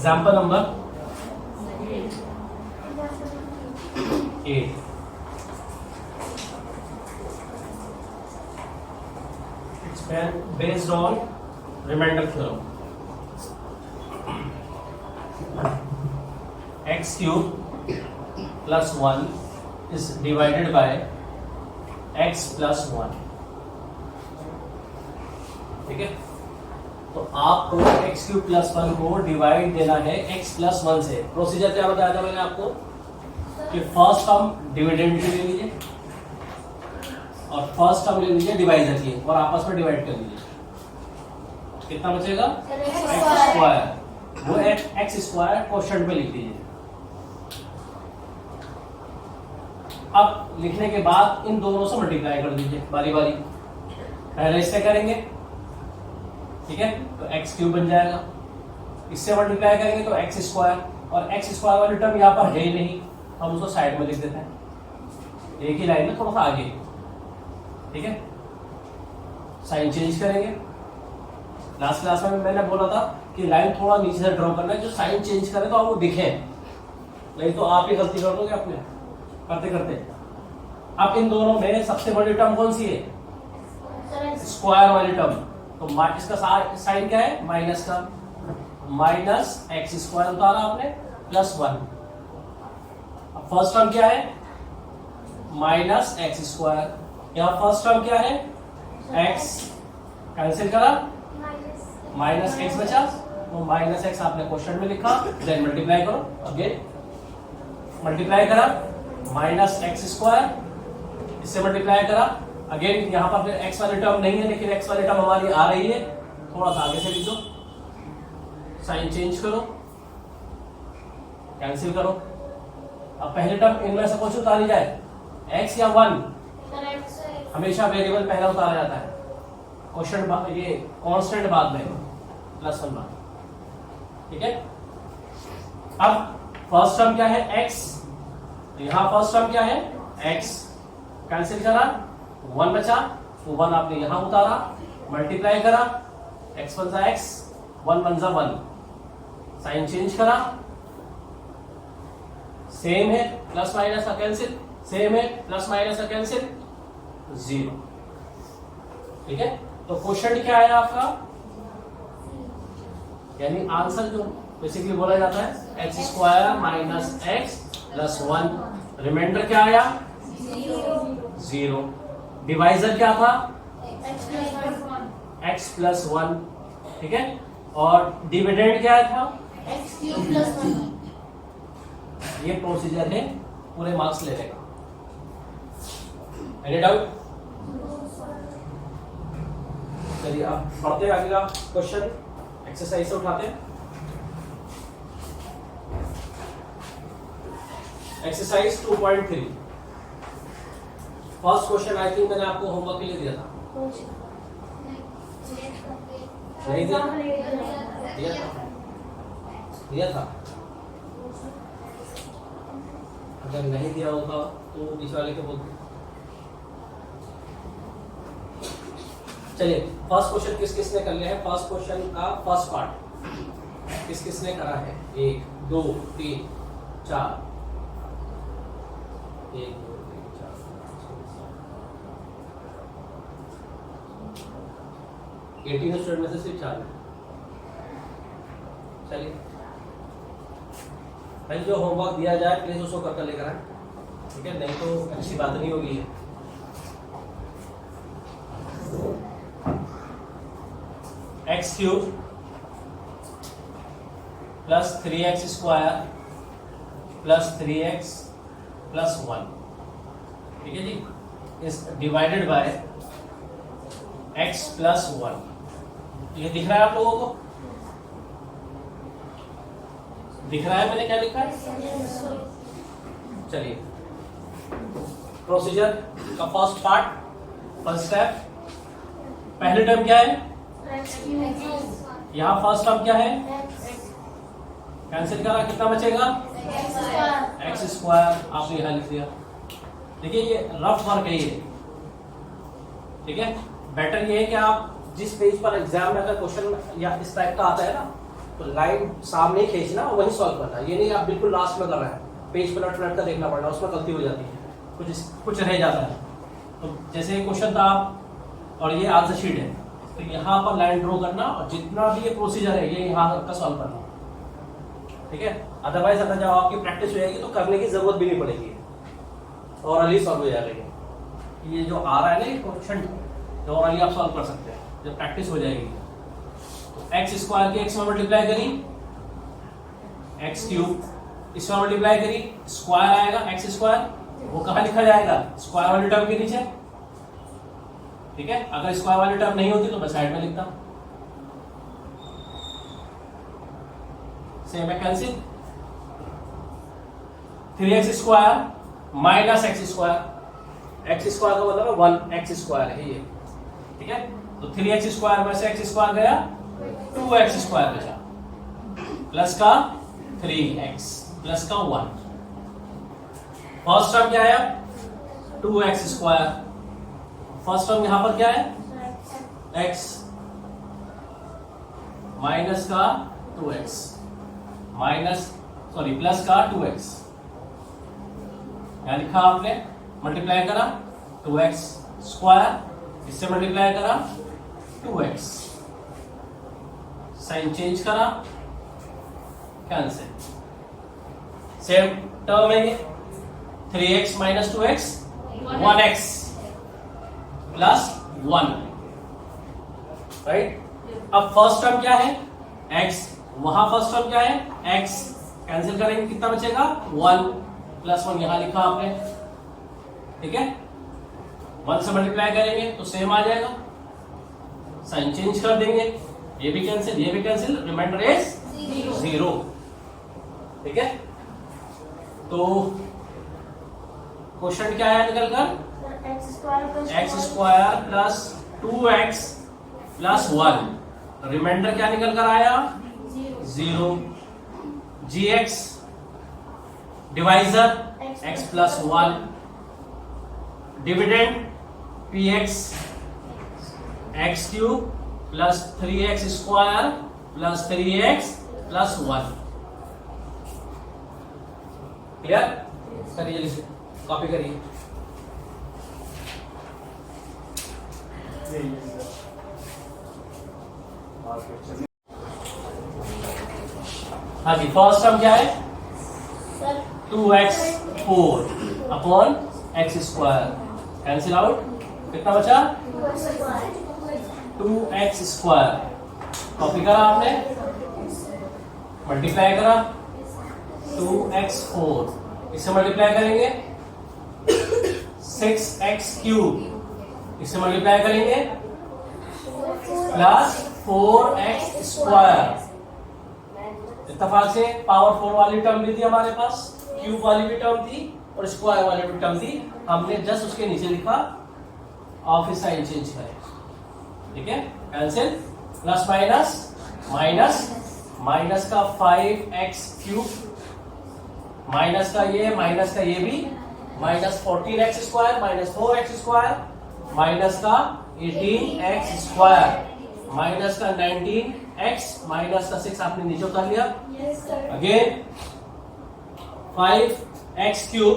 Example number 8। It's based on remainder theorem. X cube plus 1 is divided by x plus 1. ठीक है, तो आपको x cube plus 1 को divide देना है x प्लस 1 से। प्रोसीजर क्या बताया था मैंने आपको कि फर्स्ट टर्म डिविडेंड की ले लीजिए और फर्स्ट टर्म ले लीजिए डिवाइजर की और आपस में डिवाइड कर लीजिए। कितना बचेगा? x square. वो x स्क्वायर क्वोशंट में लिख दीजिए। अब लिखने के बाद इन दोनों से मल्टीप्लाई कर दीजिए बारी बारी। पहले इससे करेंगे, ठीक है, तो x क्यूब बन जाएगा। इससे मल्टीप्लाई करेंगे तो x स्क्वायर, और x स्क्वायर वाली टर्म यहाँ पर है ही नहीं, हम उसको साइड में लिख देते हैं एक ही लाइन में थोड़ा सा आगे। ठीक है, साइन चेंज करेंगे। लास्ट क्लास में मैंने बोला था कि लाइन थोड़ा नीचे से ड्रॉ करना है, जो साइन चेंज करे तो आपको दिखे, नहीं तो आप ही गलती कर दोगे अपने करते करते। अब इन दोनों में सबसे बड़ी टर्म कौन सी है? स्क्वायर वाली टर्म। तो इसका साइन क्या है? माइनस का। माइनस एक्स स्क्वायर उतारा आपने प्लस 1। अब फर्स्ट टर्म क्या है? Minus x square. यहाँ फर्स्ट टर्म क्या है? एक्स कैंसिल करा, माइनस एक्स बचा, तो माइनस एक्स आपने क्वेश्चन में लिखा, देन मल्टीप्लाई करो। अगेन मल्टीप्लाई करा, माइनस एक्स स्क्वायर, इससे मल्टीप्लाई करा। अगेन यहाँ पर फिर x वाली टर्म नहीं है, लेकिन x वाली टर्म हमारी आ रही है, थोड़ा सा आगे से लिख दो, साइन चेंज करो, कैंसिल करो। अब पहले टर्म इनमें से कुछ उतारी जाए, x या 1? हमेशा वेरिएबल पहला उतारा जाता है, क्वेश्चन ये कांस्टेंट बाद में, प्लस 1 बाद। ठीक है, अब फर्स्ट टर्म क्या है? x। यहाँ फर्स्ट टर्म क्या है? x कैंसिल करा, 1 बचा, तो 1 आपने यहां उतारा, मल्टीप्लाई करा, x बन जा x, 1 बन जा 1, साइन चेंज करा, सेम है, प्लस माइनस का कैंसिल, सेम है, प्लस माइनस का कैंसिल, 0। ठीक है, तो क्वेश्चन क्या है आपका? यानी आंसर जो बेसिकली बोला जाता है x square minus x plus 1। Remainder क्या आया? 0। डिवाइजर क्या था? x plus 1। ठीक है, और डिविडेंड क्या था? x cube plus 1। ये प्रोसीजर है पूरे मार्क्स लेने का। Any doubt? चलिए आप पढ़ते आगे का क्वेश्चन, एक्सरसाइज से उठाते हैं। Exercise 2.3। First question I think मैंने आपको होमवर्क के लिए दिया था। नहीं दिया? दिया था। अगर नहीं दिया होगा तो बीच वाले को बोल। चलिए, फर्स्ट क्वेश्चन किस किसने कर लिया है? फर्स्ट क्वेश्चन का फर्स्ट पार्ट किस किसने करा है? 1 2 3 4। 1 2 3 4 18 स्टूडेंट में से सिर्फ 4 है। चलिए, भाई जो होमवर्क दिया जाए प्लीज उसको करके लेकर आए, ठीक है, नहीं तो अच्छी बात नहीं होगी। X cube plus 3x square plus 3x plus 1, ठीक है जी, is divided by x plus 1। ये दिख रहा है आप लोगों को? दिख रहा है मैंने क्या लिखा है? चलिए, प्रोसीजर का फर्स्ट पार्ट, फर्स्ट स्टेप। पहले टर्म क्या है? यहाँ फर्स्ट टर्म क्या है? कैंसिल करा, कितना बचेगा? X square. आपने यहाँ लिख दिया। देखिए, ये रफ वर्क है ये, ठीक है। बेटर ये है कि आप जिस पेज पर एग्जाम में अगर क्वेश्चन या इस टाइप का आता है ना, तो लाइन सामने ही खींचना और वही सॉल्व करना, ये नहीं आप बिल्कुल लास्ट में कर रहे हैं, पेज पलट पलट कर देखना पड़ना, उसमें गलती हो जाती है, कुछ रह जाता है। तो जैसे क्वेश्चन था और ये आंसर शीट है, तो यहाँ पर लाइन ड्रॉ करना और जितना भी ये प्रोसीजर है ये यहाँ का सॉल्व करना, ठीक है। अदरवाइज अगर जब आपकी प्रैक्टिस हो जाएगी तो करने की जरूरत भी नहीं पड़ेगी और अली सॉल्व हो जाएगा। ये जो आ रहा है ना ये क्वेश्चन तो और अली आप सॉल्व कर सकते हैं जब प्रैक्टिस हो जाएगी। तो एक्स स्क्वायर की एक्स में मल्टीप्लाई करी, एक्स क्यूब इसमें मल्टीप्लाई करी, स्क्वायर आएगा एक्स स्क्वायर, वो कहाँ लिखा जाएगा, स्क्वायर वाली टर्म के नीचे, ठीक है। अगर स्क्वायर वाली टर्म नहीं होती तो मैं साइड में लिखता, सेम है cancel. 3x square minus x square, x square का मतलब है 1x स्क्वायर है ये, ठीक है। तो 3x स्क्वायर में से एक्स स्क्वायर गया, 2x स्क्वायर बचा, प्लस का 3x प्लस का 1। फर्स्ट टर्म क्या है, 2x स्क्वायर, फर्स्ट टर्म यहां पर क्या है x माइनस का 2x प्लस का 2x, यहां लिखा आपने, मल्टीप्लाई करा 2x स्क्वायर, इससे मल्टीप्लाई करा 2x, साइन चेंज करा, कैंसिल। सेम टर्म है ये, 3x minus 2x 1x plus 1, right. अब फर्स्ट टर्म क्या है x, वहां फर्स्ट टर्म क्या है x, कैंसिल करेंगे कितना बचेगा 1 प्लस 1 यहां लिखा आपने, ठीक है। 1 से मल्टीप्लाई करेंगे तो सेम आ जाएगा, साइन चेंज कर देंगे, ये भी कैंसिल, रिमाइंडर इज 0, ठीक है। तो क्वेश्चन क्या है निकल कर, x square plus 2x plus 1, remainder क्या निकल कर आया 0, gx divisor x plus 1, dividend px x cube plus 3x square plus 3x plus 1। Clear, करिए, कॉपी करिए। हाँ जी, फर्स्ट टर्म क्या है 2x4 upon x square, cancel out, कितना बचा 2x स्क्वायर, कॉपी करा आपने, मल्टीप्लाई करा 2x4, इससे मल्टीप्लाई करेंगे 6x क्यूब, इससे मल्टीप्लाई करेंगे प्लस 4x स्क्वायर। इत्तेफाक से पावर 4 वाली टर्म भी थी हमारे पास, क्यूब वाली भी टर्म थी और स्क्वायर वाली भी टर्म थी, हमने जस्ट उसके नीचे लिखा और फिर साइन चेंज करें, ठीक है। कैंसिल, प्लस माइनस का 5x क्यूब, माइनस का ये भी, minus 14x square minus 4x square, minus का 18x स्क्वायर, माइनस का 19x, माइनस का 6 आपने नीचे उतार लिया, again 5x cube,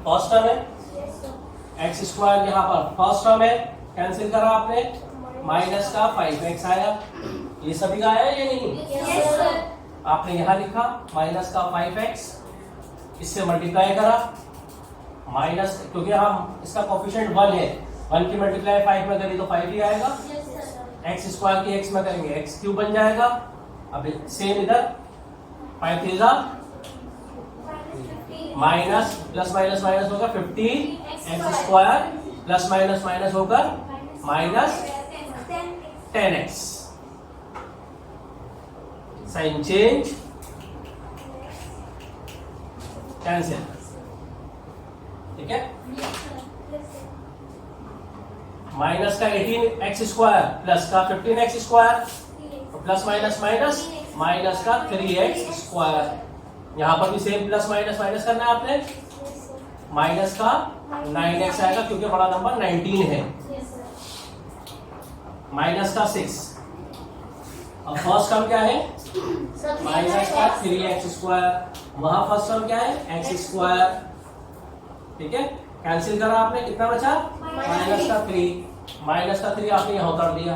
first term है, x स्क्वायर यहाँ पर फर्स्ट टर्म है, कैंसिल करा आपने, माइनस का 5x आया, ये सभी का आया या नहीं, आपने यहां लिखा माइनस का 5x, इससे मल्टीप्लाई करा, माइनस, क्योंकि हम इसका कोफिशिएंट 1 है, 1 की मल्टीप्लाई 5 में करी तो 5 ही आएगा, एक्स स्क्वायर की x में करेंगे x क्यूब बन जाएगा। अब सेम इधर 5 3 माइनस प्लस माइनस माइनस होगा 15x square, plus minus minus होकर minus 10x, sign change, cancel, ठीक है। माइनस का 18x स्क्वायर प्लस का 15x square, plus minus minus, minus का 3x स्क्वायर, यहां पर भी सेम प्लस माइनस माइनस करना है आपने, माइनस का 9x आएगा क्योंकि बड़ा नंबर 19 है, माइनस का 6 अब फर्स्ट टर्म क्या है? सब माइनस का 3x², वहां फर्स्ट टर्म क्या है? x²। ठीक है, कैंसिल करा आपने, कितना बचा? माइनस का 3। माइनस का 3 आपने यहां कर दिया।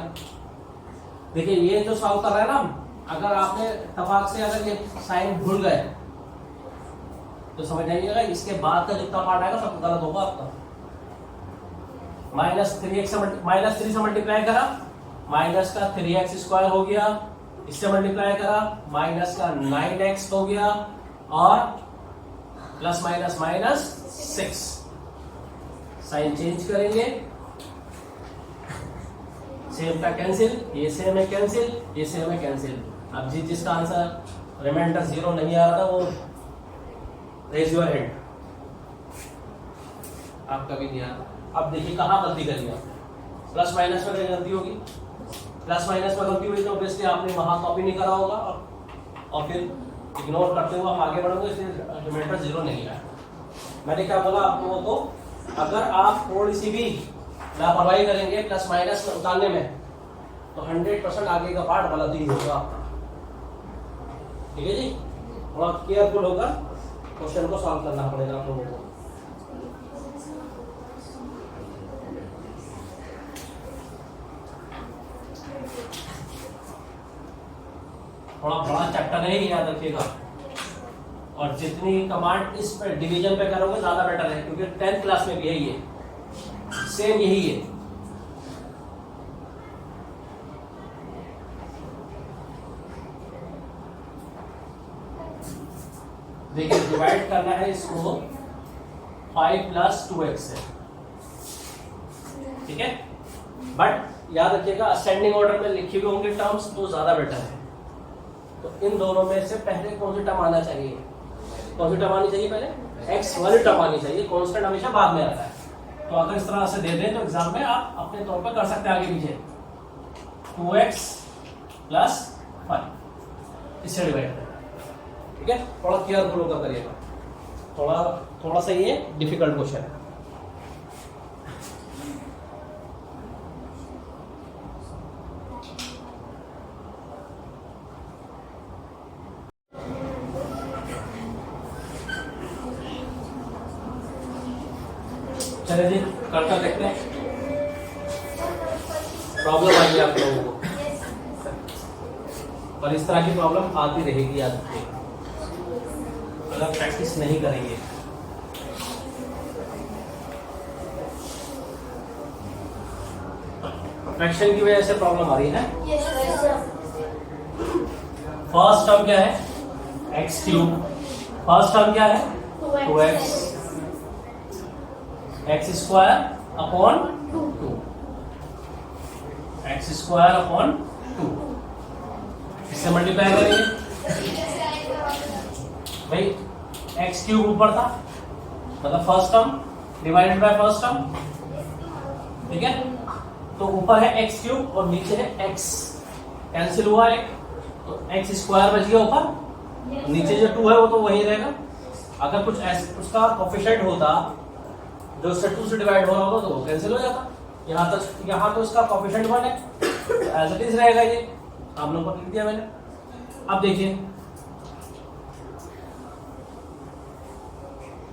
देखिए ये जो सॉल्व कर रहे हैं ना हम, अगर आपने तफाक से अगर ये साइन भूल गए तो समझ जाइएगा इसके बाद का जितना पार्ट आएगा सब गलत होगा आपका। माइनस 3 से मल्टीप्लाई करा, माइनस का 3x² हो गया, इससे मल्टीप्लाई करा माइनस का 9x हो गया, और plus minus minus 6। Sign change करेंगे, सेम का कैंसिल, ये सेम है कैंसिल, ये सेम है कैंसिल। अब जिसका आंसर रिमाइंडर 0 नहीं आ रहा था वो रेज योर हैंड, आपका भी नहीं आ रहा। अब देखिए कहाँ गलती करी आपने, प्लस माइनस में गलती होगी, प्लस माइनस में गलती हुई तो ऑब्वियसली आपने वहां कॉपी नहीं करा होगा, और फिर इग्नोर करते हुए हम आगे बढ़ोगे, इसलिए रिमाइंडर 0 नहीं आया। मैंने क्या बोला आप लोगों को, अगर आप थोड़ी सी भी लापरवाही करेंगे प्लस माइनस में उतारने में तो 100% आगे का पार्ट गलत ही होगा। ठीक है जी, थोड़ा केयरफुल होकर क्वेश्चन को सॉल्व करना पड़ेगा आप लोगों को। थोड़ा बड़ा चैप्टर है, याद रखिएगा, और जितनी कमांड इस पे डिवीजन पे करोगे ज्यादा बेटर है, क्योंकि 10th क्लास में भी है ये सेम यही है। देखिए डिवाइड करना है इसको 5 + 2x से, ठीक है, बट याद रखिएगा असेंडिंग ऑर्डर में लिखी हुई होंगी टर्म्स तो ज्यादा बेटर है। तो इन दोनों में से पहले कौन सी टर्म आना चाहिए? कौन सी टर्म आनी चाहिए? पहले x वाली टर्म आनी चाहिए, कांस्टेंट हमेशा बाद में आता है। तो अगर इस तरह से दे दें तो एग्जाम में आप अपने तौर पर कर सकते हैं आगे पीछे 2x + 5 इससे डिवाइड करें। ठीक है, थोड़ा केयरफुल होकर करिएगा, थोड़ा सा ये डिफिकल्ट क्वेश्चन है। चलिए जी करके देखते हैं, प्रॉब्लम आएगी आप लोगों को, और इस तरह की प्रॉब्लम आती रहेगी याद रखिएगा अगर प्रैक्टिस नहीं करेंगे। फ्रैक्शन की वजह से प्रॉब्लम आ रही है। फर्स्ट टर्म क्या है? x³। फर्स्ट टर्म क्या है? 2x, x² upon 2, x² upon 2, इससे मल्टीप्लाई करेंगे भाई, x³ ऊपर था मतलब first term divided by first term, ठीक है, तो ऊपर है x³ और नीचे है x, कैंसिल हुआ एक, तो x² बच गया ऊपर, नीचे जो 2 है वो तो वही रहेगा। अगर कुछ ऐसे उसका कोफिशिएंट होता जो उससे 2 से डिवाइड हो रहा होता तो वो कैंसिल हो जाता। यहाँ तो इसका कोफिशिएंट 1 है, एज इट इज रहेगा, ये आप लोगों को लिख दिया मैंने। अब देखिए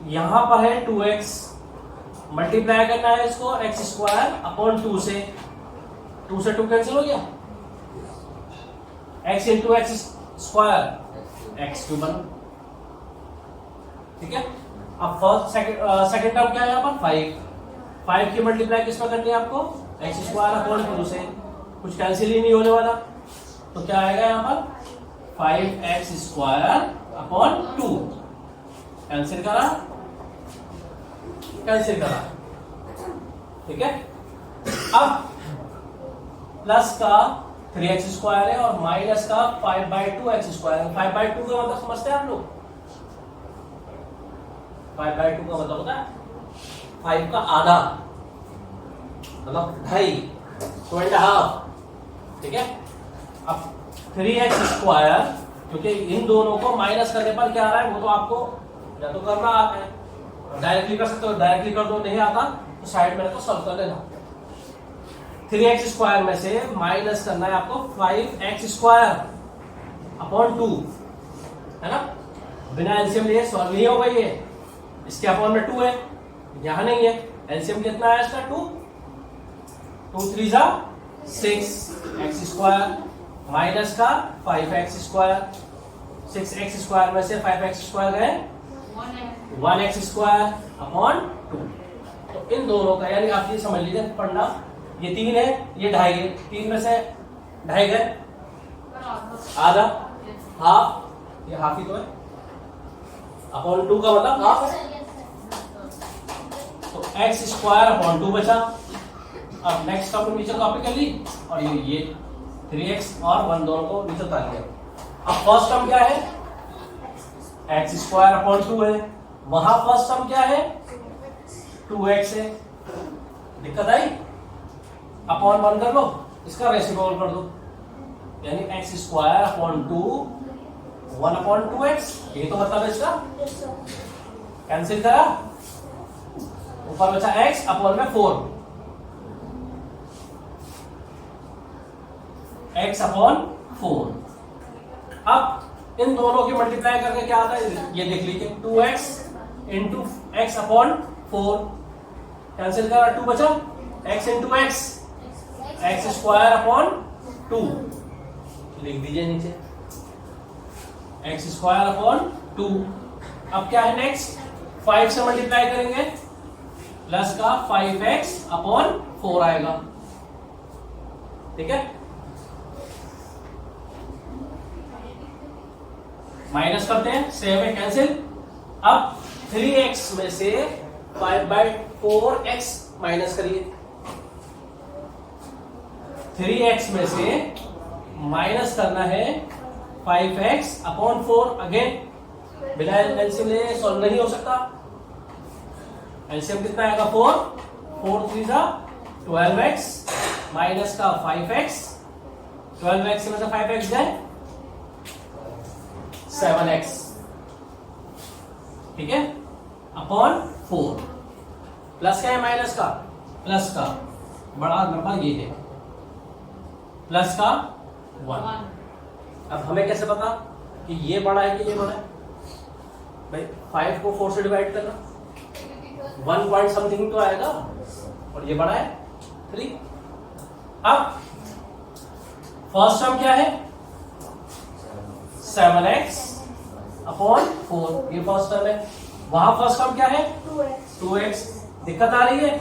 यहां पर है 2x, मल्टीप्लाई करना है इसको x² अपॉन 2 से, 2 से 2 कैंसिल हो गया, x × x², x³ बना, ठीक है। अब फर्स्ट सेकंड टर्म क्या है यहाँ पर 5 की मल्टीप्लाई किस पर करनी है आपको? x² अपॉन 2 से, कुछ कैंसिल ही नहीं होने वाला, तो क्या आएगा यहाँ पर 5x² अपॉन 2, कैंसिल करा, ठीक है। अब प्लस का 3x² है और माइनस का 5/2x² है। 5/2 का मतलब समझते हैं आप लोग? 5/2 का मतलब होता है 5 का आधा, मतलब 2.5, 2.5, ठीक है। अब 3x², क्योंकि इन दोनों को माइनस करने पर क्या आ रहा है वो तो आपको या तो करना आता है, डायरेक्टली कर सकते हो, डायरेक्टली कर दो, नहीं आता तो साइड में तो सॉल्व कर लेना। 3x² में से माइनस करना है आपको 5x² अपॉन 2, है ना। बिना एलसीएम लिए सॉल्व नहीं होगा ये, इसके अपॉन में 2 है, यहां नहीं है। एलसीएम कितना है इसका? 2 3 जा 6x² माइनस का 5x², 6x² में से 5x² गए 1x² अपॉन 2। तो इन दोनों का यानी आप ये समझ लीजिए पढ़ना, ये 3 है, ये 2.5 है, 3 में से 2.5 गए आधा, हाफ, ये हाफ ही तो है, अपॉन 2 का मतलब हाफ है। तो x² अपॉन 2 बचा। अब नेक्स्ट टर्म नीचे कॉपी कर ली और ये 3x और 1 दोनों को नीचे उतार लिया। अब फर्स्ट टर्म क्या है? x² अपॉन 2 है, वहां फर्स्ट टर्म क्या है? 2x है। दिक्कत आई? अपॉन 1 कर लो, इसका रेसिप्रोकल कर दो, यानी x² अपॉन 2 1 अपॉन 2x, यही तो मतलब है इसका। कैंसिल करा, ऊपर बचा x अपॉन में 4, x अपॉन 4। अब इन दोनों की मल्टीप्लाई करके क्या आता है ये देख लीजिए, 2x into x upon 4, cancel करा, 2 बचा, x इंटू x² अपॉन 2 लिख दीजिए नीचे, x² अपॉन 2। अब क्या है नेक्स्ट? 5 से मल्टीप्लाई करेंगे, प्लस का 5x अपॉन 4 आएगा, ठीक है। माइनस करते हैं, 7 कैंसिल। अब 3x में से 5/4x माइनस करिए, 3x में से माइनस करना है 5x अपॉन 4। अगेन बिना एलसीएम ले सॉल्व नहीं हो सकता। एलसीएम कितना आएगा? 4 3 जा 12x माइनस का 5x, 12x में से 5x जाए 7x, ठीक है, अपॉन 4। प्लस क्या है? माइनस का, प्लस का बड़ा नंबर ये है, प्लस का 1। अब हमें कैसे पता कि ये बड़ा है कि ये बड़ा है? भाई 5 को 4 से डिवाइड करना, 1 पॉइंट समथिंग तो आएगा, और ये बड़ा है 3। अब फर्स्ट टर्म क्या है? 7x अपॉन 4, ये फर्स्ट टर्म है। वहां फर्स्ट टर्म क्या है? 2x। दिक्कत आ रही है?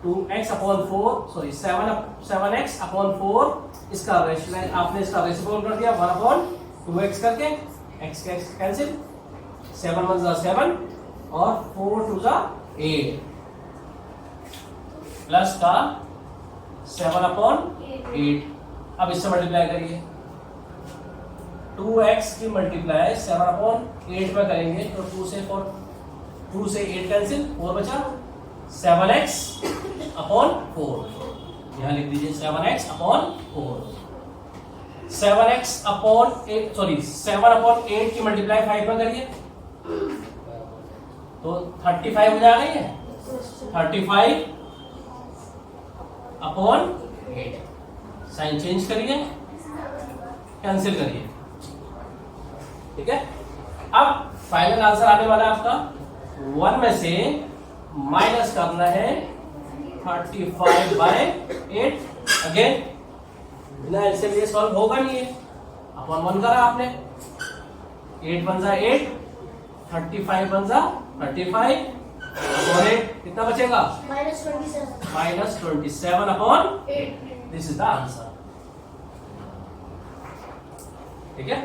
2x upon 4, sorry 7x upon 4, इसका आपने इसका रेसिप्रोकल कर दिया 1 अपॉन 2x करके, x कैंसिल, 7 1 जा 7 और 4 2 जा 8, प्लस का 7 अपॉन 8। अब इससे मल्टीप्लाई करिए, 2x की मल्टीप्लाई 7 अपॉन 8 में करेंगे तो 2 से 8 कैंसिल, 4 बचा, 7x अपॉन 4, यहां लिख दीजिए 7x upon 4। 7x upon 8, sorry 7 upon 8 की मल्टीप्लाई 5 में करिए तो 35 हो जाएगा ये, 35 अपॉन 8। साइन चेंज करिए, कैंसिल करिए, ठीक है। अब फाइनल आंसर आने वाला है आपका 1 में से माइनस करना है 35/8। अगेन बिना एलसीएम ये सॉल्व होगा नहीं है, अपॉन 1 करा आपने, 8 1 जा 8, 35 1 जा 35 अपॉन 8 कितना बचेगा? -27 upon 8। This is the answer, ठीक है।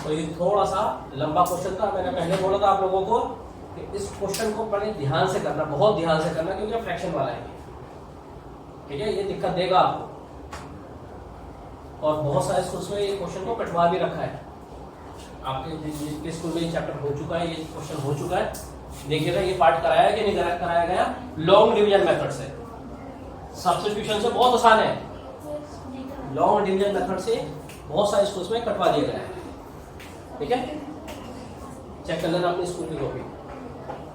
तो ये थोड़ा सा लंबा क्वेश्चन था, मैंने पहले बोला था आप लोगों को कि इस क्वेश्चन को बड़े ध्यान से करना, बहुत ध्यान से करना, क्योंकि फ्रैक्शन वाला है, ठीक है। ये दिक्कत देगा आपको, और बहुत सारे स्कूल्स में ये क्वेश्चन को कटवा भी रखा है। आपके स्कूल में ये चैप्टर हो चुका है, ये क्वेश्चन हो चुका है, देखिएगा ये पार्ट कराया कि नहीं कराया गया। लॉन्ग डिवीजन मेथड से, सब्स्टिट्यूशन से बहुत आसान है, लॉन्ग डिवीजन मेथड से बहुत सारे स्कूल्स में कटवा दिया गया है, ठीक है। चेक कर लेना अपनी स्कूल की कॉपी,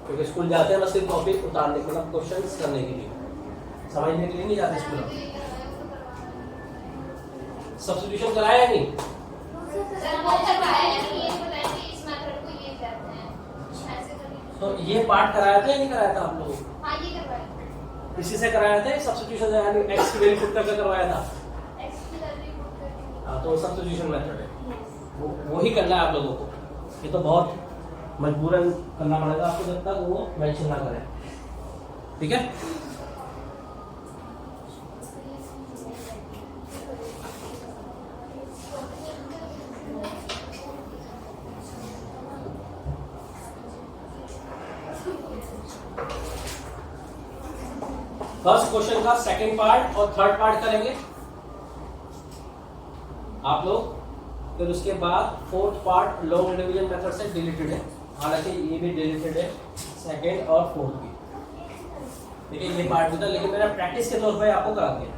क्योंकि स्कूल जाते हैं बस सिर्फ कॉपी उतारने के लिए, क्वेश्चन करने के लिए। समझने के लिए नहीं जाते स्कूल में? सब्स्टिट्यूशन कराया या नहीं? तो ये पार्ट कराया था या नहीं कराया था आप लोगों को? इसी से कराया था सब्स्टिट्यूशन, यानी एक्स की वैल्यू पुट करके करवाया था। हाँ, तो सब्स्टिट्यूशन मेथड है वो ही करना है आप लोगों को। ये तो बहुत मजबूरन करना पड़ेगा आपको जब तक वो मेंशन ना करें, ठीक है। फर्स्ट क्वेश्चन का सेकंड पार्ट और थर्ड पार्ट करेंगे आप लोग, फिर उसके बाद fourth part long division method से डिलीटेड है, हालांकि ये भी डिलीटेड है सेकंड और फोर्थ भी, ठीक है। ये पार्ट भी था लेकिन मैंने प्रैक्टिस के तौर पर आपको करा दिया।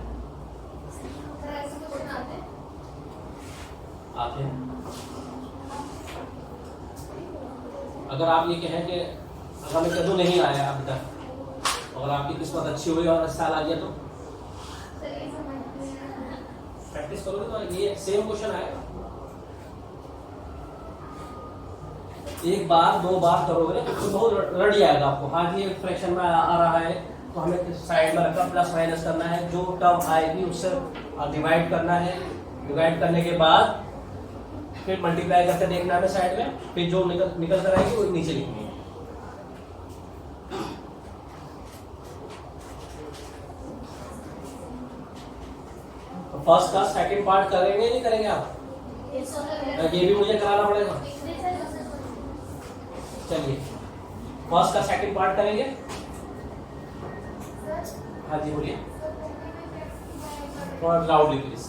आते हैं, अगर आप ये कहें कि हमें कदू नहीं आया अभी तक और आपकी किस्मत अच्छी हुई और साल आ गया तो प्रैक्टिस करोगे तो ये सेम क्वेश्चन आएगा। एक बार दो बार करोगे तो बहुत रड़ जाएगा आपको। हाँ ये फ्रैक्शन में आ रहा है तो हमें साइड में रखा प्लस माइनस करना है, जो टर्म आएगी उससे डिवाइड करना है, डिवाइड करने के बाद फिर मल्टीप्लाई करके देखना है साइड में, फिर जो निकल कर आएगी वो नीचे लिखनी है। फर्स्ट का सेकंड पार्ट करेंगे नहीं करेंगे आप? ये भी मुझे कराना पड़ेगा। चलिए फर्स्ट का सेकंड पार्ट करेंगे। हाँ जी बोलिए, और loudly please.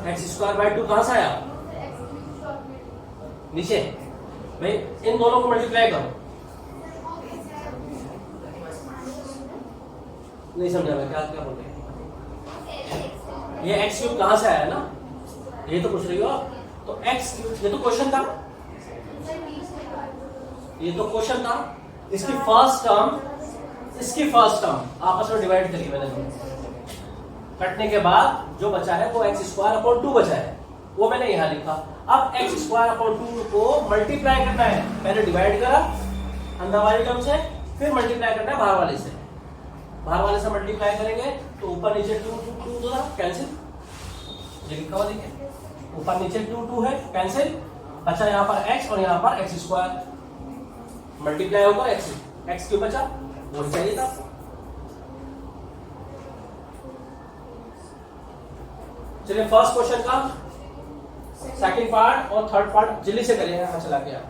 X square by 2 कहां से आया? नीचे भाई इन दोनों को मल्टीप्लाई करो। नहीं समझा मैं क्या क्या बोल रहे हैं। ये एक्स क्यूब कहां से आया ना, ये तो पूछ रही हो आप। तो एक्स क्यूब, ये तो क्वेश्चन था, ये तो क्वेश्चन था। इसकी फर्स्ट टर्म आपस में डिवाइड करी मैंने, कटने के बाद जो बचा है वो एक्स स्क्वायर अपॉन 2 बचा है, वो मैंने यहाँ लिखा। अब एक्स स्क्वायर अपॉन 2 को मल्टीप्लाई करना है, पहले डिवाइड करा अंदर वाली टर्म से, फिर मल्टीप्लाई करना है बाहर वाले से। बाहर वाले से मल्टीप्लाई करेंगे तो ऊपर नीचे 2 कैंसिल, ये लिखा हुआ देखिए, ऊपर नीचे 2 है कैंसिल, बचा यहाँ पर x और यहाँ पर एक्स स्क्वायर, मल्टीप्लाई होगा एक्स क्यों बचा, वो चाहिए था। चलिए फर्स्ट क्वेश्चन का सेकंड पार्ट और थर्ड पार्ट जल्दी से करिए, यहाँ चला के आप।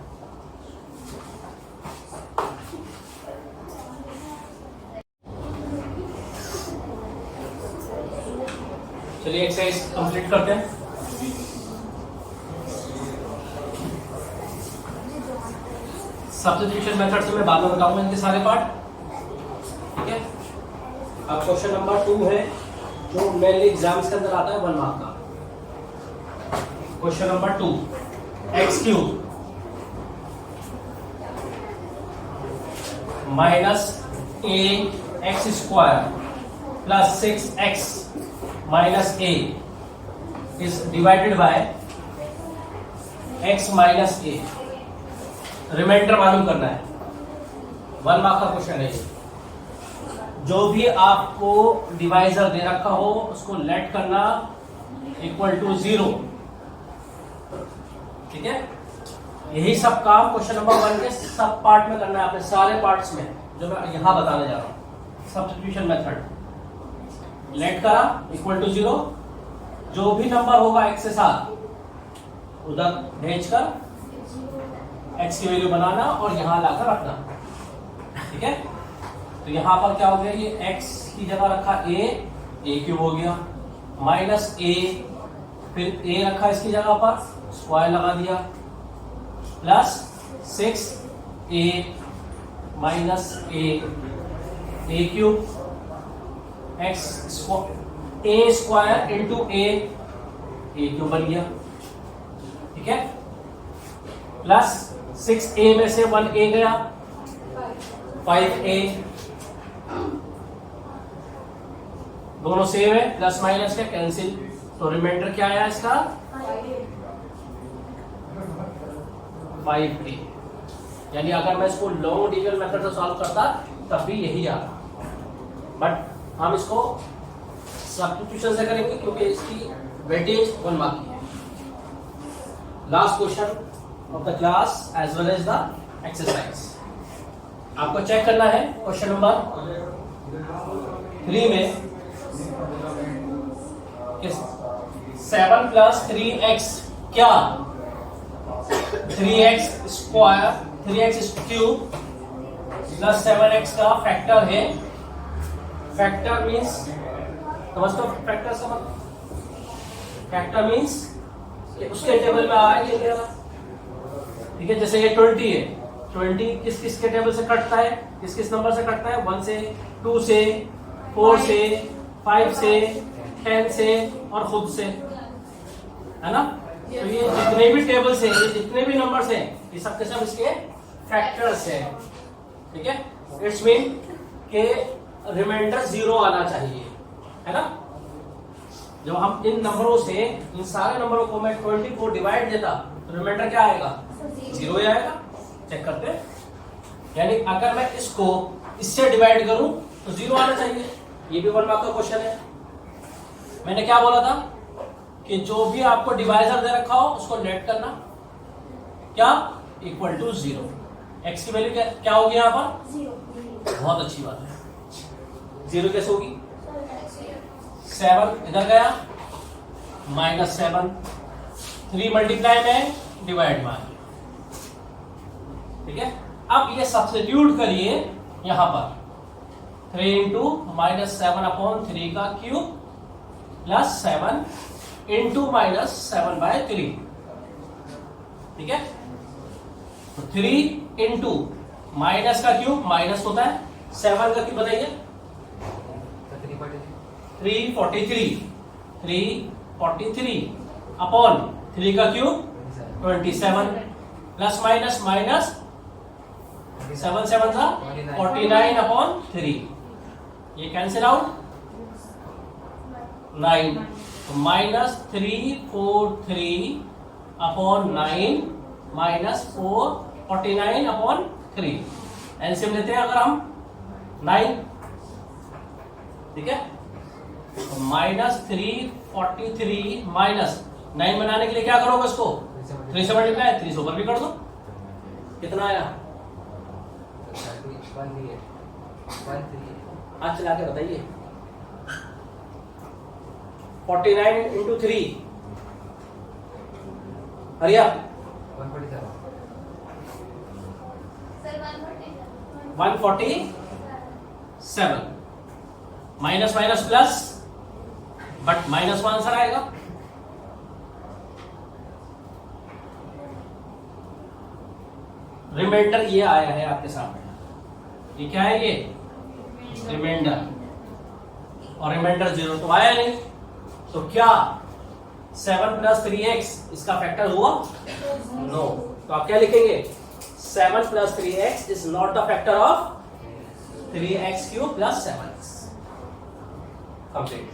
चलिए एक्सरसाइज कंप्लीट करते हैं। सब्स्टिट्यूशन मेथड से मैं बाद में बताऊंगा इनके सारे पार्ट, ठीक है। अब क्वेश्चन नंबर 2 है जो मेनली एग्जाम्स के अंदर आता है 1 मार्क का। Question number 2, x cube minus a x square plus 6x minus a is divided by x minus a. Remainder मालूम करना है, 1 मार्क का क्वेश्चन है। जो भी आपको डिवाइजर दे रखा हो उसको लेट करना इक्वल टू 0, ठीक है। यही सब काम क्वेश्चन नंबर 1 के सब पार्ट में करना है, अपने सारे पार्ट्स में जो मैं यहां बताने जा रहा हूं। सब्स्टिट्यूशन मेथड, लेट करा इक्वल टू 0, जो भी नंबर होगा x के साथ उधर भेजकर x की वैल्यू बनाना और यहां लाकर रखना, ठीक है। तो यहां पर क्या हो गया, ये x की जगह रखा a क्यूब हो गया, माइनस a, फिर a रखा इसकी जगह पर, स्क्वायर लगा दिया, plus 6a minus a cube, a square into a cube बन गया, ठीक है। प्लस 6a में से 1a गया, 5a, दोनों सेम है, प्लस माइनस का कैंसिल, तो रिमाइंडर क्या आया इसका 5a। यानी अगर मैं इसको लॉन्ग डिविजन मेथड से सॉल्व करता तब भी यही आता, बट हम इसको सब्स्टिट्यूशन से करेंगे क्योंकि इसकी वेटेज 1 मार्क की है। Last question of the class as well as the exercise. आपको चेक करना है क्वेश्चन नंबर 3 में 7 प्लस 3x क्या 3x square 3x cube plus 7x का फैक्टर है। फैक्टर मीन्स समझते हो फैक्टर का मतलब? फैक्टर मीन्स उसके टेबल में आ रहा है ये, ठीक है। जैसे ये 20 है, 20 किस किस के टेबल से कटता है, किस किस नंबर से कटता है? 1 से, 2 से, 4 से, 5 से, 10 से और खुद से, है ना। तो ये जितने भी टेबल्स हैं, ये जितने भी नंबर्स हैं, ये सब के सब इसके फैक्टर्स हैं, ठीक है। इट्स मीन के रिमाइंडर 0 आना चाहिए, है ना। जब हम इन नंबरों से इन सारे नंबरों को मैं 20 को डिवाइड देता तो रिमाइंडर क्या आएगा? 0 ही आएगा। चेक करते हैं, यानी अगर मैं इसको इससे डिवाइड करूं तो 0 आना चाहिए। ये भी 1 मार्क का क्वेश्चन है। मैंने क्या बोला था कि जो भी आपको डिवाइजर दे रखा हो उसको नेट करना, क्या इक्वल टू 0। एक्स की वैल्यू क्या होगी यहाँ पर? 0। बहुत अच्छी बात है। 0 कैसे होगी? 7 इधर गया, -7, 3 मल्टीप्लाई में डिवाइड में, ठीक है। अब ये सब्स्टिट्यूट करिए यहां पर 3 इंटू -7/3 का क्यूब प्लस 7 इंटू -7/3, ठीक है। तो 3 इंटू माइनस का क्यूब माइनस होता है, 7 का क्यूब बताइए 343 अपॉन 3 का क्यूब 27 प्लस माइनस माइनस 7 7 था 49 अपॉन 3, ये कैंसिल आउट 9, तो -343 अपॉन 9 -449 अपॉन 3। एलसीएम लेते हैं अगर हम 9, ठीक है। तो -343 माइनस 9 बनाने के लिए क्या करोगे इसको? 3 से मल्टीप्लाई, 3 से ऊपर भी कर दो। कितना आया? हाथ चला के बताइए। 49 इंटू 3, हरिया 147, minus minus plus, but minus का आंसर आएगा। रिमाइंडर ये आया है आपके सामने, ये क्या है? ये रिमाइंडर, और रिमाइंडर 0 तो आया नहीं, तो क्या 7 प्लस 3x इसका फैक्टर हुआ? नो। तो आप क्या लिखेंगे? 7 plus 3x is not the factor of 3x cube plus 7x। Complete.